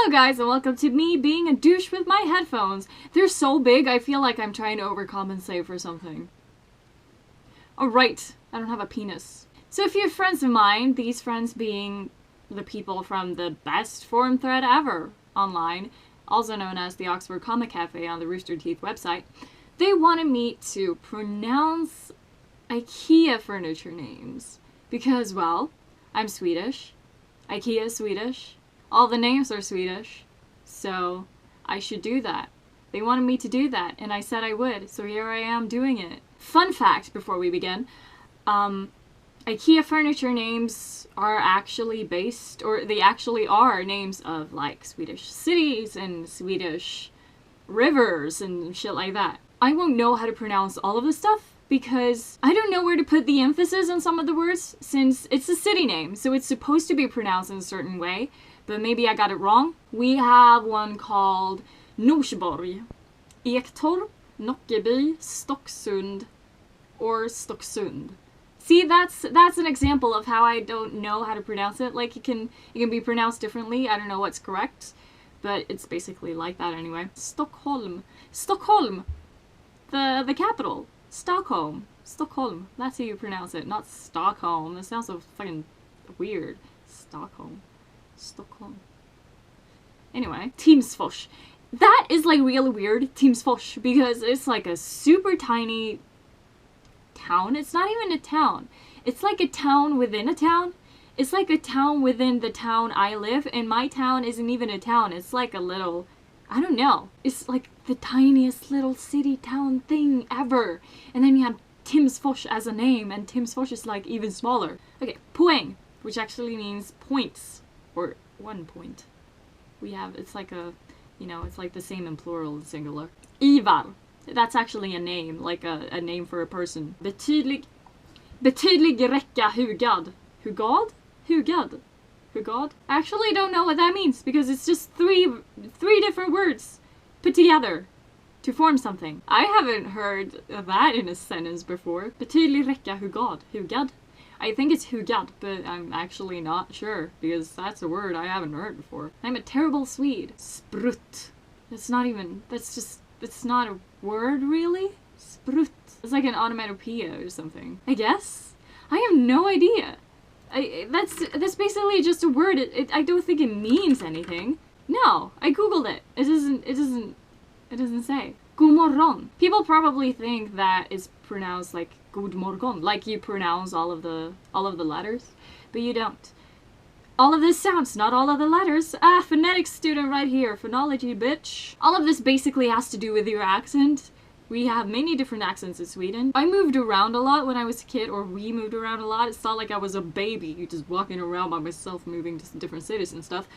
Hello guys and welcome to me being a douche with my headphones. They're so big I feel like I'm trying to overcompensate for something. Oh right, I don't have a penis. So a few friends of mine, these friends being the people from the best forum thread ever online, also known as the Oxford Comic Cafe on the Rooster Teeth website, they wanted me to pronounce IKEA furniture names. Because, well, I'm Swedish, IKEA is Swedish, all the names are Swedish, so I should do that. They wanted me to do that, and I said I would, so here I am doing it. Fun fact before we begin, IKEA furniture names are actually based, or they actually are names of like Swedish cities and Swedish rivers and shit like that. I won't know how to pronounce all of this stuff because I don't know where to put the emphasis on some of the words since it's a city name, so it's supposed to be pronounced in a certain way, but maybe I got it wrong. We have one called NORSBORG, Ektorp, Nockeby, STOCKSUND, or STOCKSUND. See, that's an example of how I don't know how to pronounce it. Like, it can be pronounced differently. I don't know what's correct, but it's basically like that anyway. Stockholm. Stockholm! The capital. Stockholm. Stockholm. That's how you pronounce it, not Stockholm. That sounds so fucking weird. Stockholm. Stockholm. Anyway, TIMSFORS. That is like really weird, TIMSFORS, because it's like a super tiny town. It's not even a town. It's like a town within a town. It's like a town within the town I live, and my town isn't even a town. It's like a little, I don't know. It's like the tiniest little city town thing ever. And then you have TIMSFORS as a name, and TIMSFORS is like even smaller. Okay, poäng, which actually means points, or 1 point. We have, it's like a, you know, it's like the same in plural and singular. Ivar. That's actually a name, like a name for a person. BETYDLIG RÄCKA HUGAD. HUGAD? HUGAD. HUGAD? I actually don't know what that means because it's just three different words put together to form something. I haven't heard that in a sentence before. BETYDLIG RÄCKA HUGAD. HUGAD? I think it's HUGAD, but I'm actually not sure because that's a word I haven't heard before. I'm a terrible Swede. Sprutt. That's not even, that's just, it's not a word, really? Sprutt. It's like an onomatopoeia or something. I guess? I have no idea. That's basically just a word. I don't think it means anything. No, I googled it. It doesn't say. GODMORGON. People probably think that it's pronounced like GODMORGON, like you pronounce all of the letters, but you don't. All of this sounds, not all of the letters. Ah, phonetics student right here. Phonology, bitch. All of this basically has to do with your accent. We have many different accents in Sweden. I moved around a lot when I was a kid, or we moved around a lot. It's not like I was a baby just walking around by myself moving to different cities and stuff.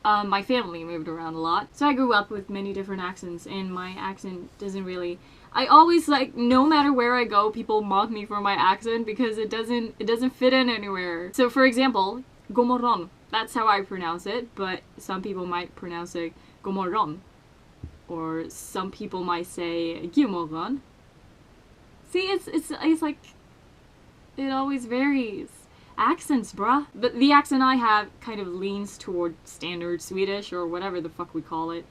My family moved around a lot. So I grew up with many different accents, and my accent doesn't really... I always, like, no matter where I go, people mock me for my accent because it doesn't fit in anywhere. So for example, GODMORGON. That's how I pronounce it, but some people might pronounce it GODMORGON. Or some people might say GODMORGON. See, it's like, it always varies. Accents, bruh. But the accent I have kind of leans toward standard Swedish, or whatever the fuck we call it.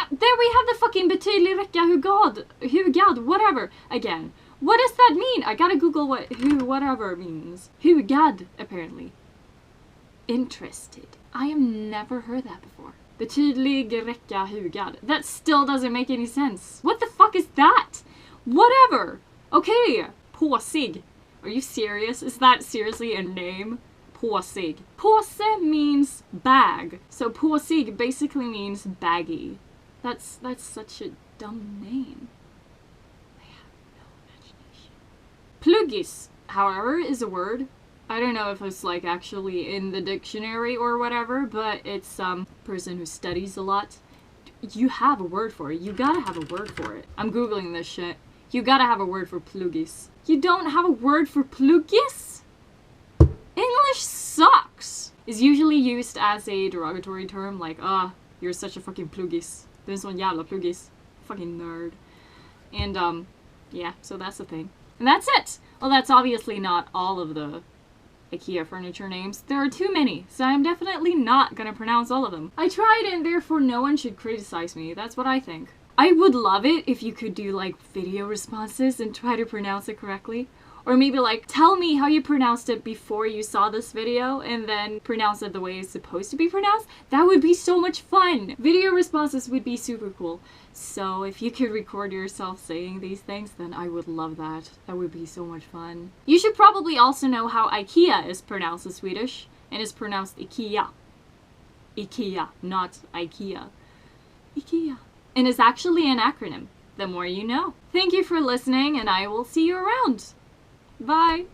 There we have the fucking BETYDLIG RÄCKA HUGAD, whatever. Again, what does that mean? I gotta Google what whatever means. HUGAD, apparently. Interested. I have never heard that before. BETYDLIG RÄCKA HUGAD. That still doesn't make any sense. What the fuck is that? Whatever. Okay. Påsig. Are you serious? Is that seriously a name? Påsig. Påse means bag. So påsig basically means baggy. That's such a dumb name. I have no imagination. Pluggis, however, is a word. I don't know if it's like actually in the dictionary or whatever, but it's some person who studies a lot. You have a word for it. You gotta have a word for it. I'm googling this shit. You gotta have a word for pluggis. You don't have a word for pluggis? English sucks! Is usually used as a derogatory term, like, you're such a fucking pluggis. Du är en sån jävla pluggis. Fucking nerd. And, yeah, so that's the thing. And that's it! Well, that's obviously not all of the IKEA furniture names. There are too many, so I'm definitely not gonna pronounce all of them. I tried and therefore no one should criticize me. That's what I think. I would love it if you could do like video responses and try to pronounce it correctly. Or maybe like, tell me how you pronounced it before you saw this video and then pronounce it the way it's supposed to be pronounced. That would be so much fun! Video responses would be super cool. So if you could record yourself saying these things, then I would love that. That would be so much fun. You should probably also know how IKEA is pronounced in Swedish, and it's pronounced IKEA. IKEA, not IKEA. IKEA. And it's actually an acronym. The more you know. Thank you for listening, and I will see you around. Bye!